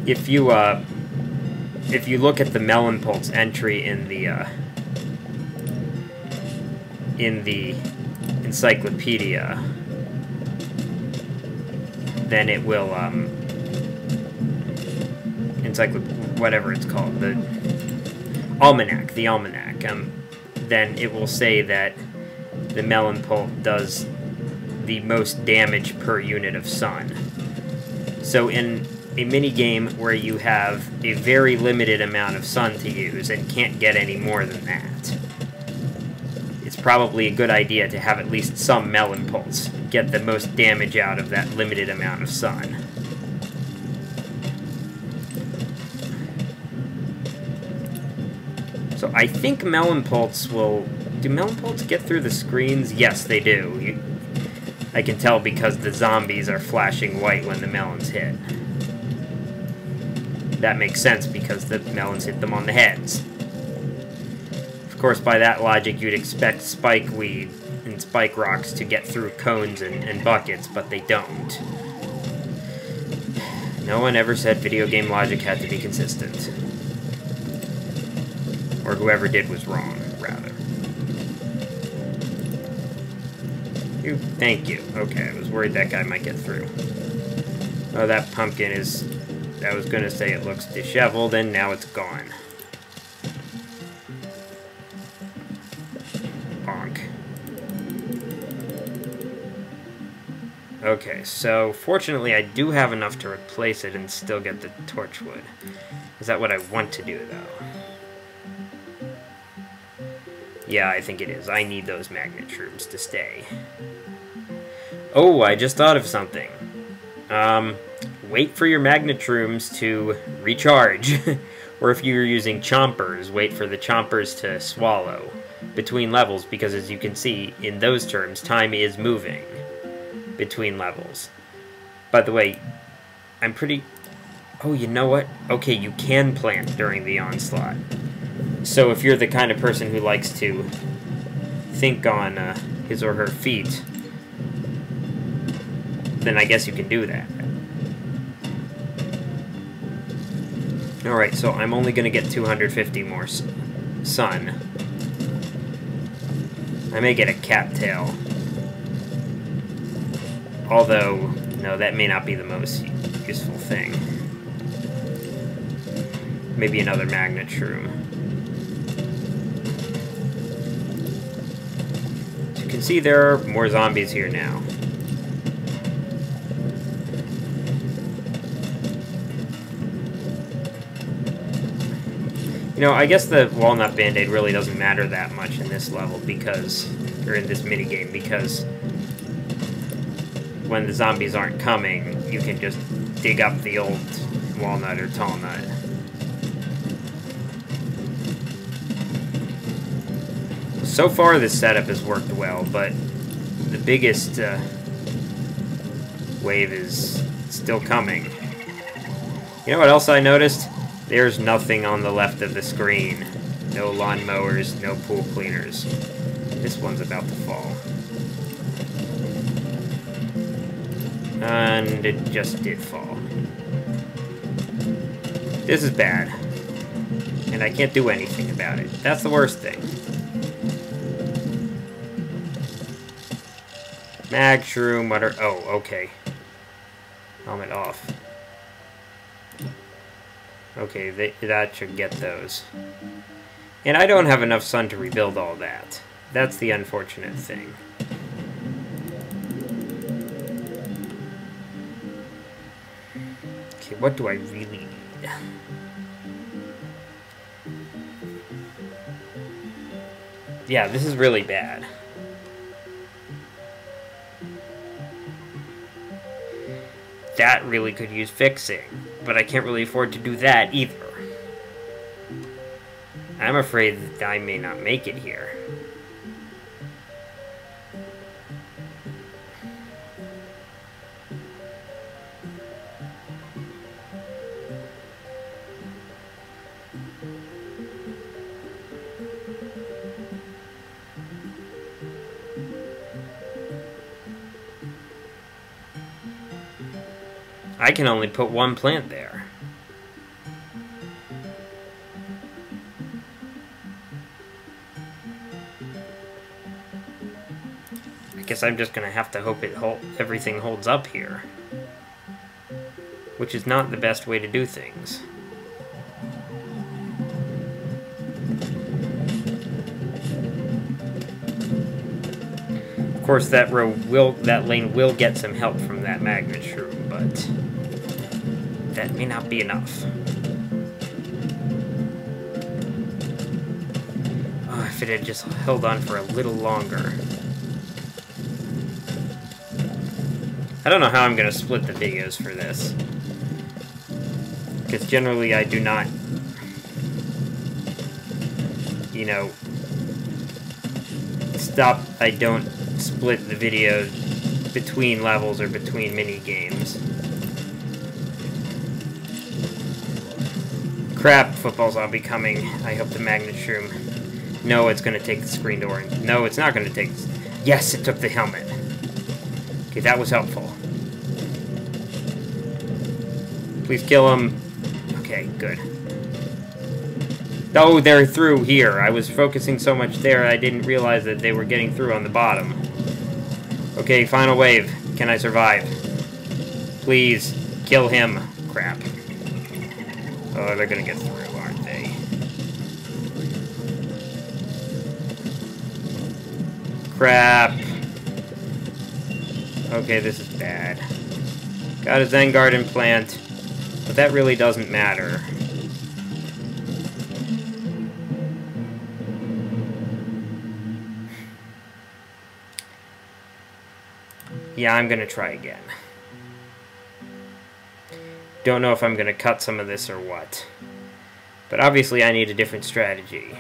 if you look at the Melon Pulse entry in the encyclopedia, then it will whatever it's called, the almanac, then it will say that the Melon Pulse does the most damage per unit of sun. So in a mini game where you have a very limited amount of sun to use and can't get any more than that, it's probably a good idea to have at least some Melon Pulse. Get the most damage out of that limited amount of sun. So I think Melon Pulse will... Do Melon Pulse get through the screens? Yes, they do. I can tell because the zombies are flashing white when the melons hit. That makes sense because the melons hit them on the heads. Of course, by that logic, you'd expect Spikeweed and Spikerocks to get through cones and buckets, but they don't. No one ever said video game logic had to be consistent. Or whoever did was wrong, rather. Thank you. Okay, I was worried that guy might get through. Oh, that pumpkin is... I was gonna say it looks disheveled, and now it's gone. Bonk. Okay, so fortunately I do have enough to replace it and still get the torchwood. Is that what I want to do, though? Yeah, I think it is. I need those magnet shrooms to stay. Oh, I just thought of something. Wait for your magnet shrooms to recharge. Or if you're using chompers, wait for the chompers to swallow between levels, because as you can see, in those terms, time is moving between levels. By the way, I'm pretty... Oh, you know what? Okay, you can plant during the onslaught. So if you're the kind of person who likes to think on his or her feet, then I guess you can do that. Alright, so I'm only going to get 250 more sun. I may get a cattail. Although, no, that may not be the most useful thing. Maybe another magnet shroom. As you can see, there are more zombies here now. You know, I guess the walnut band-aid really doesn't matter that much in this level because, or in this minigame, because when the zombies aren't coming, you can just dig up the old walnut or tall nut. So far, this setup has worked well, but the biggest wave is still coming. You know what else I noticed? There's nothing on the left of the screen. No lawnmowers, no pool cleaners. This one's about to fall. And it just did fall. This is bad. And I can't do anything about it. That's the worst thing. Mag shroom, what are... Oh, okay. Helmet off. Okay, that should get those. And I don't have enough sun to rebuild all that. That's the unfortunate thing. Okay, what do I really need? Yeah, this is really bad. That really could use fixing, but I can't really afford to do that either. I'm afraid that I may not make it here. I can only put one plant there. I guess I'm just gonna have to hope everything holds up here. Which is not the best way to do things. Of course, that lane will get some help from that magnet shroom, but that may not be enough. Oh, if it had just held on for a little longer. I don't know how I'm going to split the videos for this. Because generally I do not, you know, I don't split the videos between levels or between mini games. Crap, football zombie coming. I hope the magnet shroom. No, it's going to take the screen door. No, it's not going to take. Yes, it took the helmet. Okay, that was helpful. Please kill him. Okay, good. Oh, they're through here. I was focusing so much there, I didn't realize that they were getting through on the bottom. Okay, final wave. Can I survive? Please, kill him. Crap. Oh, they're gonna get through, aren't they? Crap. Okay, this is bad. Got a Zenguard implant, but that really doesn't matter. Yeah, I'm gonna try again. Don't know if I'm gonna cut some of this or what. But obviously I need a different strategy.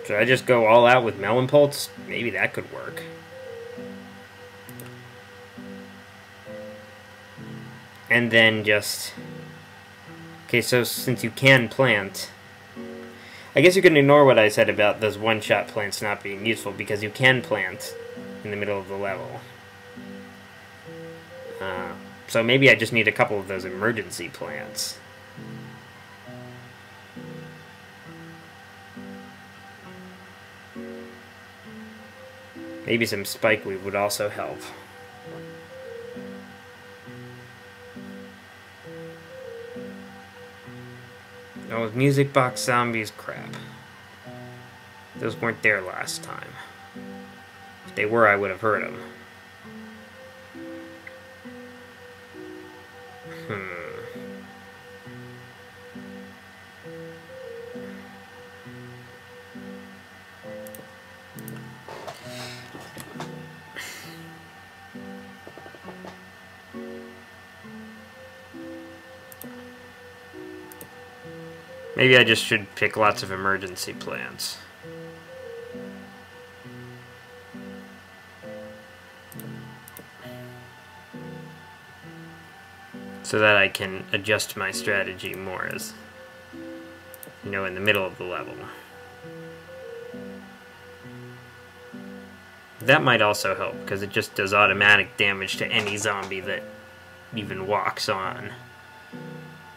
Should I just go all out with Melon Pulse? Maybe that could work. And then just... Okay, so since you can plant... I guess you can ignore what I said about those one-shot plants not being useful, because you can plant in the middle of the level. So maybe I just need a couple of those emergency plants. Maybe some spike weed would also help. Oh, music box zombies, crap. Those weren't there last time. If they were, I would have heard them. Maybe I just should pick lots of emergency plants. So that I can adjust my strategy more as, you know, in the middle of the level. That might also help, because it just does automatic damage to any zombie that even walks on.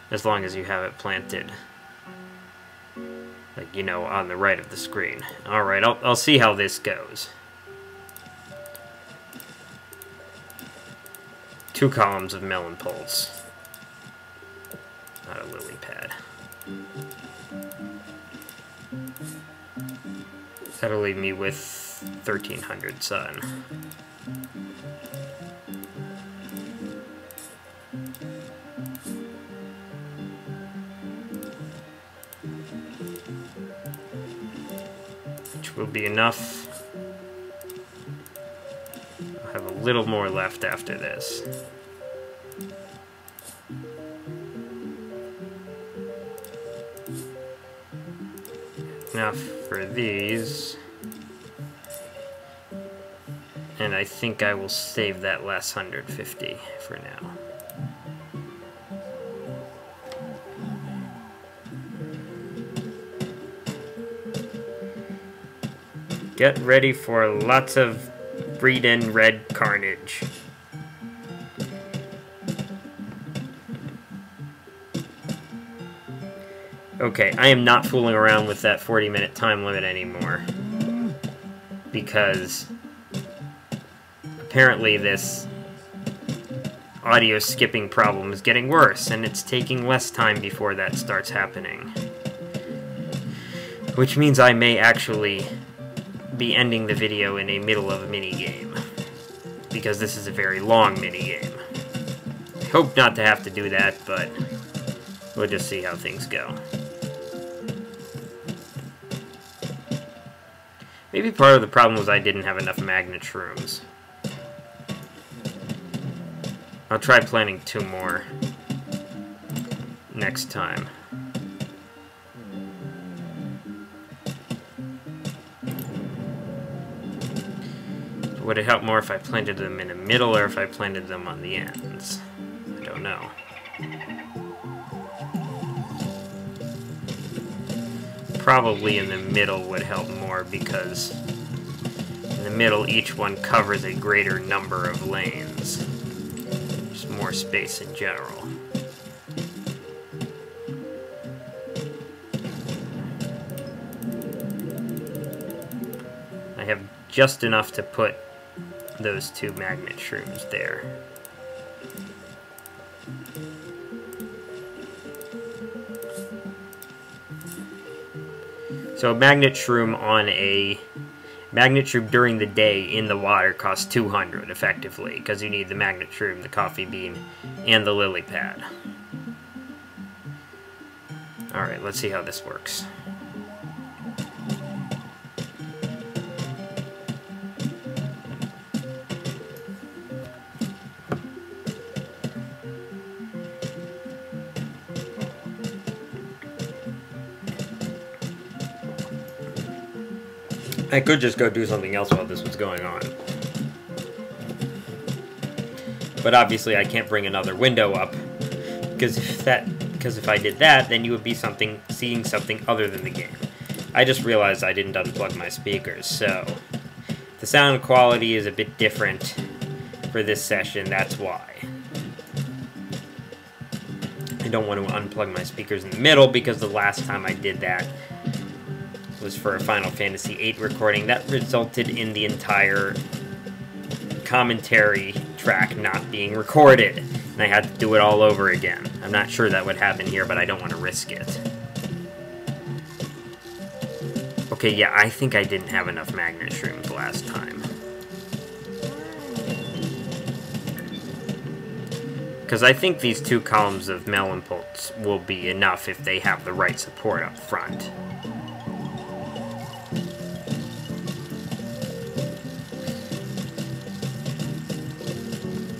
As long as you have it planted. Like, you know, on the right of the screen. Alright, I'll see how this goes. 2 columns of Melon Pulse. Not a lily pad. That'll leave me with 1300 sun. Which will be enough. I'll have a little more left after this. Enough for these. And I think I will save that last 150 for now. Get ready for lots of breed-in red carnage. Okay, I am not fooling around with that 40-minute time limit anymore. Because apparently this audio skipping problem is getting worse, and it's taking less time before that starts happening. Which means I may actually be ending the video in the middle of a minigame. Because this is a very long minigame. I hope not to have to do that, but we'll just see how things go. Maybe part of the problem was I didn't have enough magnet shrooms. I'll try planting 2 more next time. Would it help more if I planted them in the middle or if I planted them on the ends? I don't know. Probably in the middle would help more because in the middle each one covers a greater number of lanes. Just more space in general. I have just enough to put those 2 magnet shrooms there. So a magnet shroom on a magnet shroom during the day in the water costs 200 effectively, because you need the magnet shroom, the coffee bean, and the lily pad. Alright, let's see how this works. I could just go do something else while this was going on. But obviously I can't bring another window up, because if I did that, then you would be seeing something other than the game. I just realized I didn't unplug my speakers, so the sound quality is a bit different for this session, that's why. I don't want to unplug my speakers in the middle, because the last time I did that was for a Final Fantasy VIII recording. That resulted in the entire commentary track not being recorded, and I had to do it all over again. I'm not sure that would happen here, but I don't want to risk it. Okay, yeah, I think I didn't have enough magnet shrooms last time. Because I think these 2 columns of melon pulps will be enough if they have the right support up front.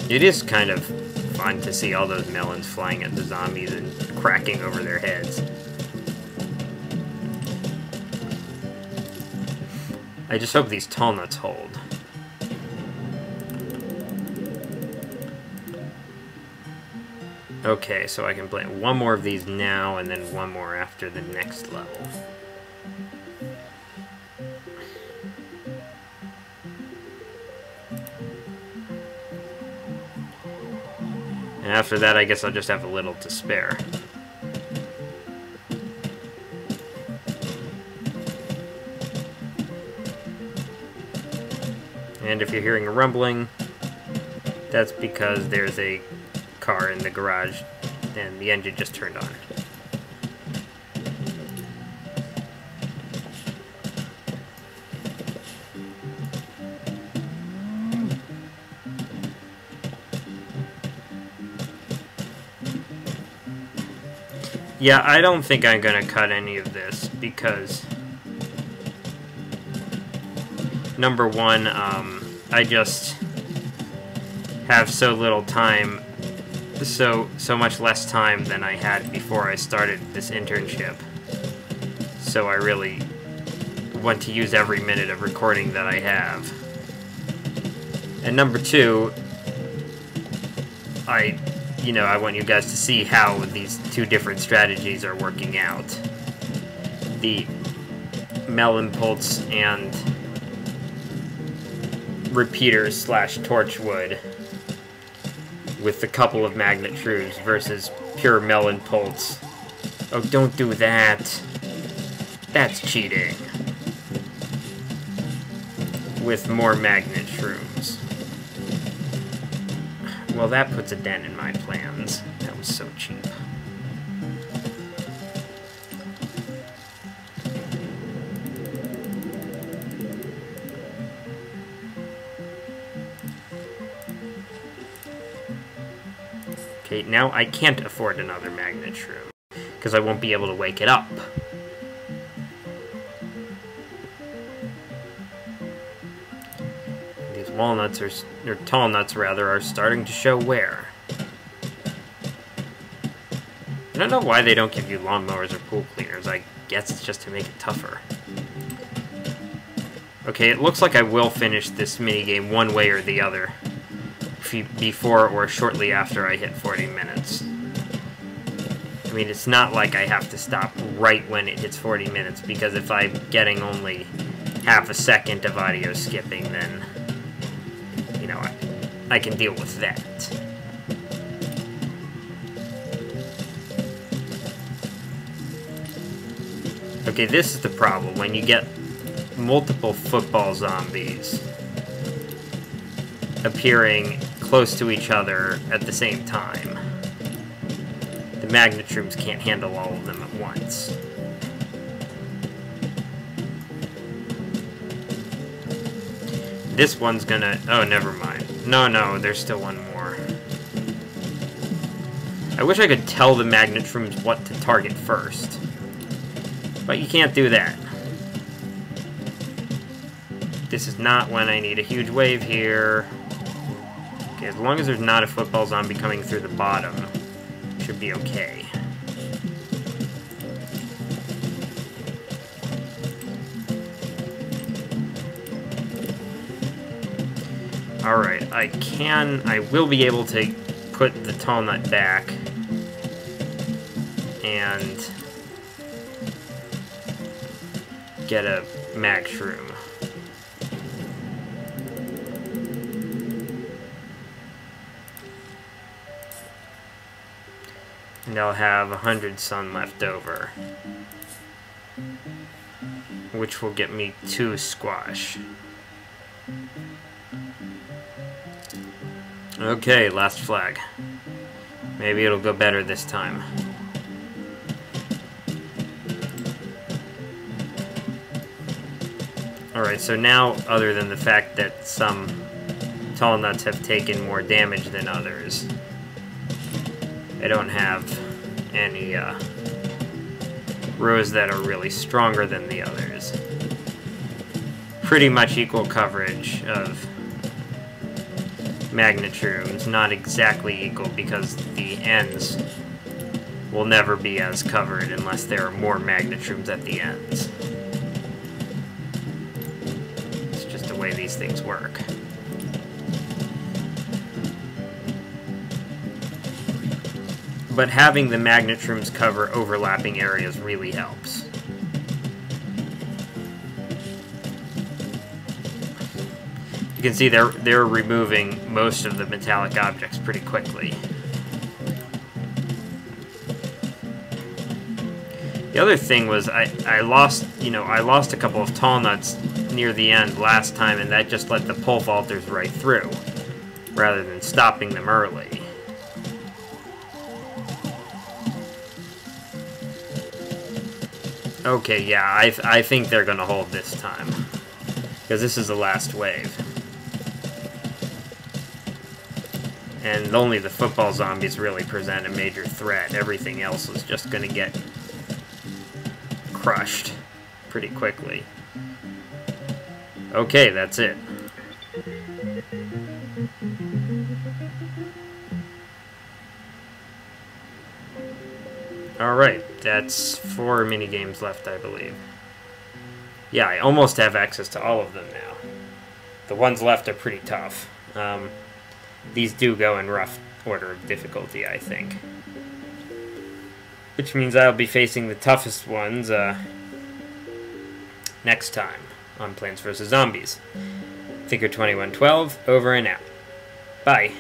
It is kind of fun to see all those melons flying at the zombies and cracking over their heads. I just hope these tall nuts hold. Okay, so I can plant 1 more of these now and then 1 more after the next level. And after that, I guess I'll just have a little to spare. And if you're hearing a rumbling, that's because there's a car in the garage and the engine just turned on. Yeah, I don't think I'm gonna cut any of this because number one, I just have so little time, so much less time than I had before I started this internship. So I really want to use every minute of recording that I have. And number two, I want you guys to see how these 2 different strategies are working out. The melon pulse and repeaters slash torchwood with a couple of magnet shrews versus pure melon pulse Oh, don't do that. That's cheating. With more magnet shrooms. Well, that puts a dent in my plans. That was so cheap. Okay, now I can't afford another magnet shroom, because I won't be able to wake it up. These walnuts, or tall nuts rather, are starting to show wear. I don't know why they don't give you lawnmowers or pool cleaners. I guess it's just to make it tougher. Okay, it looks like I will finish this minigame one way or the other, before or shortly after I hit 40 minutes. I mean, it's not like I have to stop right when it hits 40 minutes, because if I'm getting only half a second of audio skipping, then, you know, I can deal with that. Okay, this is the problem. When you get multiple football zombies appearing close to each other at the same time, the magnet shrooms can't handle all of them at once. This one's gonna... oh, never mind. No, there's still one more. I wish I could tell the magnet shrooms what to target first. But you can't do that. This is not when I need a huge wave here. Okay, as long as there's not a football zombie coming through the bottom, should be okay. Alright, I will be able to put the tall nut back and get a mag shroom. And I'll have 100 sun left over, which will get me 2 squash. Okay, last flag. Maybe it'll go better this time. Alright, so now, other than the fact that some tall nuts have taken more damage than others, I don't have any rows that are really stronger than the others. Pretty much equal coverage of magnet shrooms, not exactly equal because the ends will never be as covered unless there are more magnet shrooms at the ends. It's just the way these things work. But having the magnet shrooms cover overlapping areas really helps. You can see they're removing most of the metallic objects pretty quickly. The other thing was I lost a couple of tall nuts near the end last time, and that just let the pole vaulters right through, rather than stopping them early. Okay, yeah, I think they're gonna hold this time, because this is the last wave. And only the football zombies really present a major threat. Everything else is just gonna get crushed pretty quickly. Okay, that's it. Alright, that's 4 minigames left, I believe. Yeah, I almost have access to all of them now. The ones left are pretty tough. These do go in rough order of difficulty, I think. Which means I'll be facing the toughest ones next time on Plants vs. Zombies. Thinker2112, over and out. Bye.